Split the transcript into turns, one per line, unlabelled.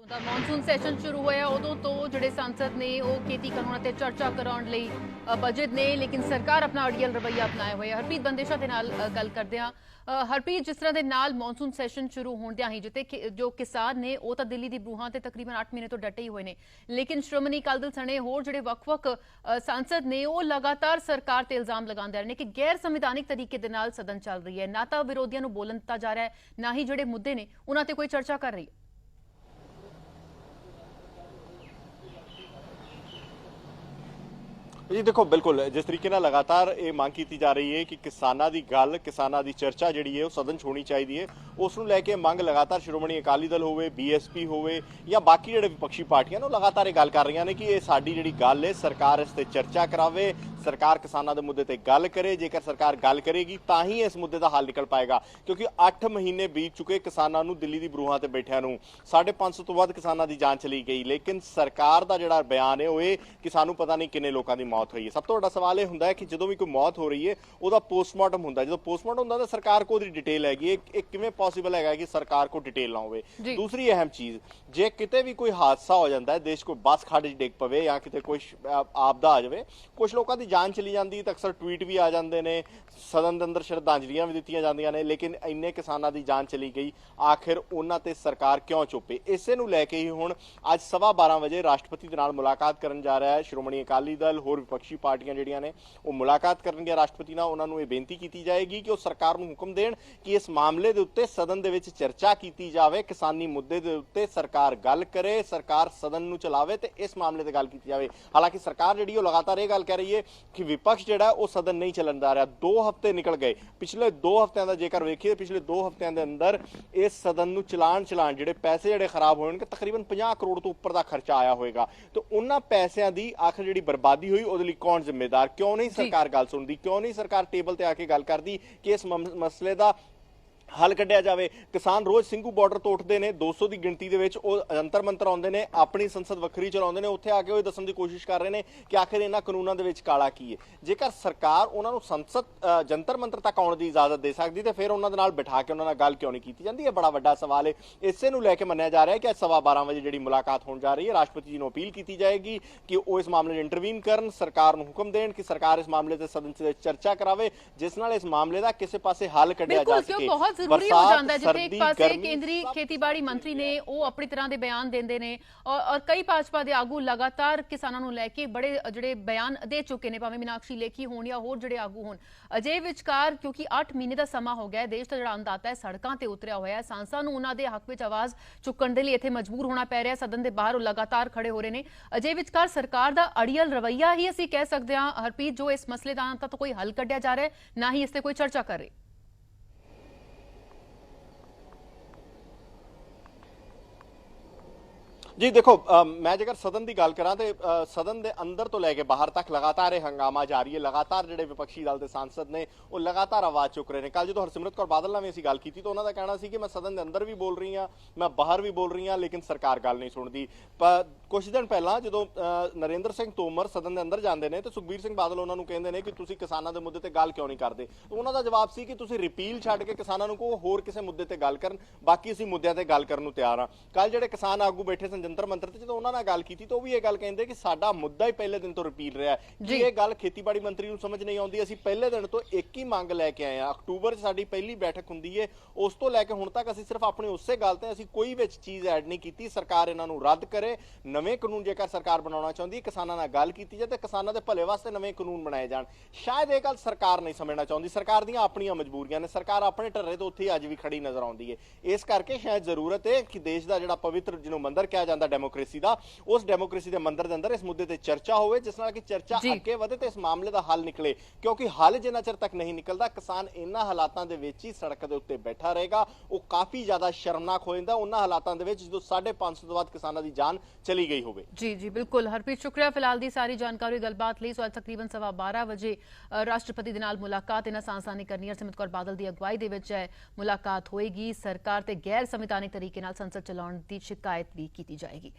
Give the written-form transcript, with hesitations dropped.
ਦਾ monsoon session ਸ਼ੁਰੂ ਹੋਇਆ ਉਦੋਂ ਤੋਂ ਜਿਹੜੇ ਸੰਸਦ ਨੇ ਉਹ ਖੇਤੀ ਕਾਨੂੰਨਾਂ ਤੇ ਚਰਚਾ ਕਰਾਉਣ ਲਈ ਬਜਟ ਨੇ, ਲੇਕਿਨ ਸਰਕਾਰ ਆਪਣਾ ਅੜੀਅਲ ਰਵੱਈਆ ਅਪਣਾਇਆ ਹੋਇਆ। ਹਰਪ੍ਰੀਤ ਬੰਦੇਸ਼ਾ ਦੇ ਨਾਲ ਗੱਲ ਕਰਦੇ ਹਾਂ। ਹਰਪ੍ਰੀਤ, ਜਿਸ ਤਰ੍ਹਾਂ ਦੇ ਨਾਲ ਮੌਨਸੂਨ ਸੈਸ਼ਨ ਸ਼ੁਰੂ ਹੋਣਦਿਆਂ ਹੀ ਜਿੱਤੇ ਜੋ ਕਿਸਾਨ ਨੇ ਉਹ ਤਾਂ ਦਿੱਲੀ ਦੀ ਬਰੂਹਾਂ ਤੇ ਤਕਰੀਬਨ 8 ਮਹੀਨੇ ਤੋਂ ਡਟੇ ਹੀ ਹੋਏ ਨੇ, ਲੇਕਿਨ ਸ਼੍ਰੋਮਣੀ ਅਕਾਲੀ ਦਲ ਸਣੇ ਹੋਰ ਜਿਹੜੇ ਵੱਖ-ਵੱਖ ਸੰਸਦ ਨੇ ਉਹ ਲਗਾਤਾਰ ਸਰਕਾਰ ਤੇ ਇਲਜ਼ਾਮ ਲਗਾਉਂਦੇ ਰਹੇ ਨੇ ਕਿ ਗੈਰ ਸੰਵਿਧਾਨਿਕ ਤਰੀਕੇ ਦੇ ਨਾਲ ਸਦਨ ਚੱਲ ਰਹੀ ਹੈ। ਨਾ ਤਾਂ ਵਿਰੋਧੀਆਂ ਨੂੰ ਬੋਲਣ ਦਿੱਤਾ ਜਾ ਰਿਹਾ ਹੈ, ਨਾ ਹੀ ਜਿਹੜੇ ਮੁੱਦੇ ਨੇ ਉਹਨਾਂ ਤੇ ਕੋਈ ਚਰਚਾ ਕਰ ਰਹੀ ਹੈ।
जी देखो, बिल्कुल जिस तरीके ਨਾਲ ਲਗਾਤਾਰ ਇਹ ਮੰਗ ਕੀਤੀ ਜਾ ਰਹੀ ਹੈ ਕਿ ਕਿਸਾਨਾਂ ਦੀ ਗੱਲ, ਕਿਸਾਨਾਂ ਦੀ ਚਰਚਾ ਜਿਹੜੀ ਹੈ ਉਹ ਸਦਨ 'ਚ ਹੋਣੀ ਚਾਹੀਦੀ ਹੈ, ਉਸ ਨੂੰ ਲੈ ਕੇ ਮੰਗ ਲਗਾਤਾਰ ਸ਼੍ਰੋਮਣੀ ਅਕਾਲੀ ਦਲ ਹੋਵੇ, ਬੀਐਸਪੀ ਹੋਵੇ ਜਾਂ ਬਾਕੀ ਜਿਹੜੇ ਵਿਪਕਸ਼ੀ ਪਾਰਟੀਆਂ ਨੇ ਉਹ ਲਗਾਤਾਰ ਇਹ ਗੱਲ ਕਰ ਰਹੀਆਂ ਨੇ ਕਿ ਇਹ ਸਾਡੀ ਜਿਹੜੀ ਗੱਲ ਹੈ ਸਰਕਾਰ ਇਸ ਤੇ ਚਰਚਾ ਕਰਾਵੇ, ਸਰਕਾਰ ਕਿਸਾਨਾਂ ਦੇ ਮੁੱਦੇ ਤੇ ਗੱਲ ਕਰੇ। ਜੇਕਰ ਸਰਕਾਰ ਗੱਲ ਕਰੇਗੀ ਤਾਂ ਹੀ ਇਸ ਮੁੱਦੇ ਦਾ ਹੱਲ ਨਿਕਲ ਪਾਏਗਾ, ਕਿਉਂਕਿ 8 ਮਹੀਨੇ ਬੀਤ ਚੁੱਕੇ ਕਿਸਾਨਾਂ ਨੂੰ ਦਿੱਲੀ ਦੀ ਬਰੂਹਾਂ ਤੇ ਬੈਠਿਆਂ ਨੂੰ। 550 ਤੋਂ ਵੱਧ ਕਿਸਾਨਾਂ ਦੀ ਜਾਨ ਚਲੀ ਗਈ, ਲੇਕਿਨ ਸਰਕਾਰ ਦਾ ਜਿਹੜਾ ਬਿਆਨ ਹੈ ਉਹ ਇਹ ਕਿ ਸਾਨੂੰ ਪਤਾ ਨਹੀਂ ਕਿੰਨੇ ਲੋਕਾਂ ਦੀ ਮੌਤ ਹੋਈ ਹੈ। ਸਭ ਤੋਂ ਵੱਡਾ ਸਵਾਲ ਇਹ ਹੁੰਦਾ ਹੈ ਕਿ ਜਦੋਂ ਵੀ ਕੋਈ ਮੌਤ ਹੋ ਰਹੀ ਹੈ ਉਹਦਾ ਪੋਸਟਮਾਰਟਮ ਹੁੰਦਾ, ਜਦੋਂ ਪੋਸਟਮਾਰਟਮ ਹੁੰਦਾ ਤਾਂ ਸਰਕਾਰ ਕੋਲ ਉਹਦੀ ਡਿਟੇਲ ਹੈਗੀ, ਇਹ ਕਿਵੇਂ ਪੋਸੀਬਲ ਹੈਗਾ ਕਿ ਸਰਕਾਰ ਕੋਲ ਡਿਟੇਲ ਨਾ ਹੋਵੇ। ਦੂਸਰੀ ਅਹਿਮ ਚੀਜ਼, ਜੇ ਕਿਤੇ ਵੀ ਕੋਈ ਹਾਦਸਾ ਹੋ ਜਾਂਦਾ ਹੈ, ਦੇਸ਼ ਕੋਈ ਬੱਸ ਖੱਡ 'ਚ ਡਿੱਗ ਪਵੇ ਜਾਂ ਕਿਤੇ ਕੋਈ ਆਪਦਾ ਆ ਜਾਵੇ, ਕੁਝ ਲੋਕਾਂ ਦੀ ਜਾਨ ਚਲੀ ਜਾਂਦੀ ਤਾਂ ਅਕਸਰ ਟਵੀਟ ਵੀ ਆ ਜਾਂਦੇ ਨੇ, ਸਦਨ ਦੇ ਅੰਦਰ ਸ਼ਰਧਾਂਜਲੀਆਂ ਵੀ ਦਿੱਤੀਆਂ ਜਾਂਦੀਆਂ ਨੇ, ਲੇਕਿਨ ਇੰਨੇ ਕਿਸਾਨਾਂ ਦੀ ਜਾਨ ਚਲੀ ਗਈ, ਆਖਿਰ ਉਹਨਾਂ ਤੇ ਸਰਕਾਰ ਕਿਉਂ ਚੁੱਪੇ? ਇਸੇ ਨੂੰ ਲੈ ਕੇ ਹੀ ਹੁਣ ਅੱਜ 12:15 ਵਜੇ ਰਾਸ਼ਟਰਪਤੀ ਦੇ ਨਾਲ ਮੁਲਾਕਾਤ ਕਰਨ ਜਾ ਰਿਹਾ ਹੈ ਸ਼੍ਰੋਮਣੀ ਅਕਾਲੀ ਦਲ। ਹੋਰ ਵਿਪਕਸ਼ੀ ਪਾਰਟੀਆਂ ਜਿਹੜੀਆਂ ਨੇ ਉਹ ਮੁਲਾਕਾਤ ਕਰਨਗੇ ਰਾਸ਼ਟਰਪਤੀ ਨਾਲ। ਉਹਨਾਂ ਨੂੰ ਇਹ ਬੇਨਤੀ ਕੀਤੀ ਜਾਏਗੀ ਕਿ ਉਹ ਸਰਕਾਰ ਨੂੰ ਹੁਕਮ ਦੇਣ ਕਿ ਇਸ ਮਾਮਲੇ ਦੇ ਉੱਤੇ ਸਦਨ ਦੇ ਵਿੱਚ ਚਰਚਾ ਕੀਤੀ ਜਾਵੇ, ਕਿਸਾਨੀ ਮੁੱਦੇ ਦੇ ਉੱਤੇ ਸਰਕਾਰ ਗੱਲ ਕਰੇ, ਸਰਕਾਰ ਸਦਨ ਨੂੰ ਚਲਾਵੇ ਤੇ ਇਸ ਮਾਮਲੇ ਤੇ ਗੱਲ ਕੀਤੀ ਜਾਵੇ। ਹਾਲਾਂਕਿ ਸਰਕਾਰ ਜਿਹੜੀ ਉਹ ਲਗਾਤਾਰ ਇਹ ਗੱਲ ਕਹਿ ਰਹੀ ਹੈ ਕਿ ਵਿਪਕਸ਼ ਜਿਹੜਾ ਉਹ ਸਦਨ ਨਹੀਂ ਚੱਲਣ ਦਾ ਰਿਹਾ। 2 ਹਫ਼ਤੇ ਨਿਕਲ ਗਏ, ਪਿਛਲੇ 2 ਹਫ਼ਤਿਆਂ ਦਾ ਜੇਕਰ ਵੇਖੀਏ, ਪਿਛਲੇ 2 ਹਫ਼ਤਿਆਂ ਦੇ ਅੰਦਰ ਇਸ ਸਦਨ ਨੂੰ ਚਲਾਣ ਜਿਹੜੇ ਪੈਸੇ ਜਿਹੜੇ ਖਰਾਬ ਹੋਣਗੇ, ਤਕਰੀਬਨ 50 ਕਰੋੜ ਤੋਂ ਉੱਪਰ ਦਾ ਖਰਚਾ ਆਇਆ ਹੋਏਗਾ। ਤੇ ਉਹਨਾਂ ਪੈਸਿਆਂ ਦੀ ਆਖਰ ਜਿਹੜੀ ਬਰਬਾਦੀ ਹੋਈ ਉਹਦੇ ਲਈ ਕੌਣ ਜ਼ਿੰਮੇਦਾਰ? ਕਿਉਂ ਨਹੀਂ ਸਰਕਾਰ ਗੱਲ ਸੁਣਦੀ? ਕਿਉਂ ਨਹੀਂ ਸਰਕਾਰ ਟੇਬਲ ਤੇ ਆ ਕੇ ਗੱਲ ਕਰਦੀ ਕਿ ਇਸ ਮਸਲੇ ਦਾ ਹੱਲ ਕੱਢਿਆ ਜਾਵੇ? ਕਿਸਾਨ ਰੋਜ਼ ਸਿੰਘੂ ਬਾਰਡਰ ਤੋਂ ਉੱਠਦੇ ਨੇ, 200 ਦੀ ਗਿਣਤੀ ਦੇ ਵਿੱਚ ਉਹ ਜੰਤਰ ਮੰਤਰ ਆਉਂਦੇ ਨੇ, ਆਪਣੀ ਸੰਸਦ ਵੱਖਰੀ ਚਲਾਉਂਦੇ ਨੇ, ਉੱਥੇ ਆ ਕੇ ਉਹ ਦੱਸਣ ਦੀ ਕੋਸ਼ਿਸ਼ ਕਰ ਰਹੇ ਨੇ ਕਿ ਆਖਿਰ ਇਹਨਾਂ ਕਾਨੂੰਨਾਂ ਦੇ ਵਿੱਚ ਕਾਲਾ ਕੀ ਹੈ। ਜੇਕਰ ਸਰਕਾਰ ਉਹਨਾਂ ਨੂੰ ਸੰਸਦ ਜੰਤਰ ਮੰਤਰ ਤੱਕ ਆਉਣ ਦੀ ਇਜਾਜ਼ਤ ਦੇ ਸਕਦੀ ਤੇ ਫਿਰ ਉਹਨਾਂ ਦੇ ਨਾਲ ਬਿਠਾ ਕੇ ਉਹਨਾਂ ਨਾਲ ਗੱਲ ਕਿਉਂ ਨਹੀਂ ਕੀਤੀ ਜਾਂਦੀ? ਇਹ ਬੜਾ ਵੱਡਾ ਸਵਾਲ ਹੈ। ਇਸੇ ਨੂੰ ਲੈ ਕੇ ਮੰਨਿਆ ਜਾ ਰਿਹਾ ਹੈ ਕਿ ਅੱਜ 12:15 ਵਜੇ ਜਿਹੜੀ ਮੁਲਾਕਾਤ ਹੋਣ ਜਾ ਰਹੀ ਹੈ, ਰਾਸ਼ਟਰਪਤੀ ਜੀ ਨੂੰ ਅਪੀਲ ਕੀਤੀ ਜਾਏਗੀ ਕਿ ਉਹ ਇਸ ਮਾਮਲੇ 'ਚ ਇੰਟਰਵੀਨ ਕਰਨ, ਸਰਕਾਰ ਨੂੰ ਹੁਕਮ ਦੇਣ ਕਿ ਸਰਕਾਰ ਇਸ ਮਾਮਲੇ ਤੇ ਸਦਨ 'ਚ ਚਰਚਾ ਕਰਾਵੇ, ਜਿਸ ਨਾਲ ਇਸ ਮਾਮਲੇ ਦਾ ਕਿਸੇ ਪਾਸੇ ਹੱਲ ਕੱਢਿਆ ਜਾ ਸਕੇ।
ਬਹੁਤ ਜ਼ਰੂਰੀ ਹੋ ਜਾਂਦਾ ਜਿੱਥੇ ਇੱਕ ਪਾਸੇ ਕੇਂਦਰੀ ਖੇਤੀਬਾੜੀ ਮੰਤਰੀ ਨੇ ਉਹ ਆਪਣੀ ਤਰ੍ਹਾਂ ਦੇ ਬਿਆਨ ਦਿੰਦੇ ਨੇ ਔਰ ਕਈ ਭਾਜਪਾ ਦੇ ਆਗੂ ਲਗਾਤਾਰ ਕਿਸਾਨਾਂ ਨੂੰ ਲੈ ਕੇ ਬੜੇ ਜਿਹੜੇ ਬਿਆਨ ਦੇ ਚੁੱਕੇ ਨੇ, ਭਾਵੇਂ ਮੀਨਾਕਸ਼ੀ ਲੇਖੀ ਹੋਣ ਜਾਂ ਹੋਰ ਜਿਹੜੇ ਆਗੂ ਹੋਣ। ਅਜੇ ਵਿਚਕਾਰ ਕਿਉਂਕਿ 8 ਮਹੀਨੇ ਦਾ ਸਮਾਂ ਹੋ ਗਿਆ, ਦੇਸ਼ ਦਾ ਜਿਹੜਾ ਅੰਨਦਾਤਾ ਹੈ ਸੜਕਾਂ ਤੇ ਉਤਰਿਆ ਹੋਇਆ ਹੈ, ਸਾਂਸਾਂ ਨੂੰ ਉਹਨਾਂ ਦੇ ਹੱਕ ਵਿੱਚ ਆਵਾਜ਼ ਚੁੱਕਣ ਦੇ ਲਈ ਇੱਥੇ ਮਜਬੂਰ ਹੋਣਾ ਪੈ ਰਿਹਾ। ਸਦਨ ਦੇ ਬਾਹਰ ਉਹ ਲਗਾਤਾਰ ਖੜੇ ਹੋ ਰਹੇ ਨੇ। ਅਜੇ ਵਿਚਕਾਰ ਸਰਕਾਰ ਦਾ ਅੜੀਅਲ ਰਵੱਈਆ ਹੀ ਅਸੀਂ ਕਹਿ ਸਕਦੇ ਹਾਂ ਹਰਪ੍ਰੀਤ, ਜੋ ਇਸ ਮਸਲੇ ਦਾ ਤਾਂ ਕੋਈ ਹੱਲ ਕੱਢਿਆ ਜਾ ਰਿਹਾ ਨਾ ਹੀ ਇਸ ਤੇ ਕੋਈ ਚਰਚਾ ਕਰ ਰਹੀ।
जी देखो, मैं जेकर सदन की गल करा तो सदन के अंदर तो लैके बाहर तक लगातार यह हंगामा जारी है। लगातार जो विपक्षी दल के सांसद ने वो लगातार आवाज़ चुक रहे हैं। कल जो हरसिमरत कौर बादल ਨਾਲ भी ਅਸੀਂ ਗੱਲ ਕੀਤੀ तो उन्होंने कहना सी कि मैं सदन के अंदर भी बोल रही हाँ, मैं बाहर भी बोल रही हाँ, लेकिन सरकार गल नहीं सुनती। कुछ दिन पहला जो नरेंद्र सिंह तोमर सदन के अंदर जाते हैं तो सुखबीर सिंह बादल उन्होंने कहते हैं कि तुसीं किसानों के मुद्दे ते गल क्यों नहीं करते? तो उन्होंने जवाब सी कि तुसीं रिपील छड्ड के किसानों को होर किसी मुद्दे ते गल करन, बाकी असीं मुद्दों ते गल करन नूं तैयार हाँ। कल जिहड़े किसान आगू बैठे सन जंतर मंतर ते ਜਦੋਂ ਉਹਨਾਂ ਨਾਲ ਗੱਲ ਕੀਤੀ ਤਾਂ ਉਹ ਵੀ ਇਹ ਗੱਲ ਕਹਿੰਦੇ ਕਿ ਸਾਡਾ ਮੁੱਦਾ ਹੀ ਪਹਿਲੇ ਦਿਨ ਤੋਂ ਰਿਪੀਲ ਰਿਹਾ ਕਿ ਇਹ ਗੱਲ ਖੇਤੀਬਾੜੀ ਮੰਤਰੀ ਨੂੰ ਸਮਝ ਨਹੀਂ ਆਉਂਦੀ। ਅਸੀਂ ਪਹਿਲੇ ਦਿਨ ਤੋਂ ਇੱਕ ਹੀ ਮੰਗ ਲੈ ਕੇ ਆਏ ਹਾਂ। ਅਕਤੂਬਰ 'ਚ ਸਾਡੀ ਪਹਿਲੀ ਬੈਠਕ ਹੁੰਦੀ ਹੈ, ਉਸ ਤੋਂ ਲੈ ਕੇ ਹੁਣ ਤੱਕ ਅਸੀਂ ਸਿਰਫ ਆਪਣੀ ਉਸੇ ਗੱਲ ਤੇ ਅਸੀਂ ਕੋਈ ਵਿੱਚ ਚੀਜ਼ ਐਡ ਨਹੀਂ ਕੀਤੀ। ਸਰਕਾਰ ਇਹਨਾਂ ਨੂੰ ਰੱਦ ਕਰੇ, ਨਵੇਂ ਕਾਨੂੰਨ ਜੇਕਰ ਸਰਕਾਰ ਬਣਾਉਣਾ ਚਾਹੁੰਦੀ ਹੈ, ਕਿਸਾਨਾਂ ਨਾਲ ਗੱਲ ਕੀਤੀ ਜਾਏ ਤੇ ਕਿਸਾਨਾਂ ਦੇ ਭਲੇ ਵਾਸਤੇ ਨਵੇਂ ਕਾਨੂੰਨ ਬਣਾਏ ਜਾਣ। ਸ਼ਾਇਦ ਇਹ ਗੱਲ ਸਰਕਾਰ ਨਹੀਂ ਸਮਝਣਾ ਚਾਹੁੰਦੀ। ਸਰਕਾਰ ਦੀਆਂ ਆਪਣੀਆਂ ਮਜਬੂਰੀਆਂ ਨੇ, ਸਰਕਾਰ ਆਪਣੇ ਢੱਰੇ ਤੋਂ ਉੱਥੇ ਅੱਜ ਵੀ ਖੜੀ ਨਜ਼ਰ ਆਉਂਦੀ ਹੈ। ਇਸ ਕਰਕੇ ਸ਼ਾਇਦ ਜ਼ਰੂਰਤ ਹੈ ਕਿ ਦੇਸ਼ ਦਾ ਜਿਹੜਾ ਪਵਿੱਤਰ ਜਿਹਨੂੰ ਮੰਦਰ ਕਿਹਾ ਜਾਂਦਾ ਡੈਮੋਕ੍ਰੇਸੀ ਦਾ, ਉਸ ਡੈਮੋਕ੍ਰੇਸੀ ਦੇ ਮੰਦਰ ਦੇ ਅੰਦਰ ਇਸ ਮੁੱਦੇ ਤੇ ਚਰਚਾ ਹੋਵੇ, ਜਿਸ ਨਾਲ ਕਿ ਚਰਚਾ ਅੱਗੇ ਵਧੇ ਤੇ ਇਸ ਮਾਮਲੇ ਦਾ ਹੱਲ ਨਿਕਲੇ। ਕਿਉਂਕਿ ਹੱਲ ਜਿੰਨਾ ਚਿਰ ਤੱਕ ਨਹੀਂ ਨਿਕਲਦਾ, ਕਿਸਾਨ ਇਹਨਾਂ ਹਾਲਾਤਾਂ ਦੇ ਵਿੱਚ ਹੀ ਸੜਕ ਦੇ ਉੱਤੇ ਬੈਠਾ ਰਹੇਗਾ। ਉਹ ਕਾਫੀ ਜ਼ਿਆਦਾ ਸ਼ਰਮਨਾਕ ਹੋ ਜਾਂਦਾ ਉਹਨਾਂ ਹਾਲਾਤਾਂ ਦੇ ਵਿੱਚ ਜਦੋਂ 550 ਤੋਂ ਵੱਧ ਕਿਸਾਨਾਂ ਦੀ ਜਾਨ ਚਲੀ ਗਈ ਹੋਵੇ।
ਜੀ ਜੀ ਬਿਲकुल हरप्रीत, शुक्रिया फिलहाल ਦੀ ਸਾਰੀ ਜਾਣਕਾਰੀ ਗੱਲਬਾਤ ਲਈ। ਸੋ ਅੱਜ ਤਕਰੀਬਨ 12:15 ਵਜੇ ਰਾਸ਼ਟਰਪਤੀ ਦੇ ਨਾਲ ਮੁਲਾਕਾਤ ਇਹਨਾਂ ਸਾਂਸਾਂ ਨੇ ਕਰਨੀ ਹੈ। ਹਰਸਿਮਰਤ ਕੌਰ ਬਾਦਲ ਦੀ ਅਗਵਾਈ ਦੇ ਵਿੱਚ ਮੁਲਾਕਾਤ ਹੋਏਗੀ। ਸਰਕਾਰ ਤੇ ਗੈਰ ਸੰਵਿਧਾਨਿਕ ਤਰੀਕੇ ਨਾਲ ਸੰਸਦ ਚਲਾਉਣ ਦੀ ਸ਼ਿਕਾਇਤ ਵੀ ਕੀਤੀ ਜਾਏਗੀ।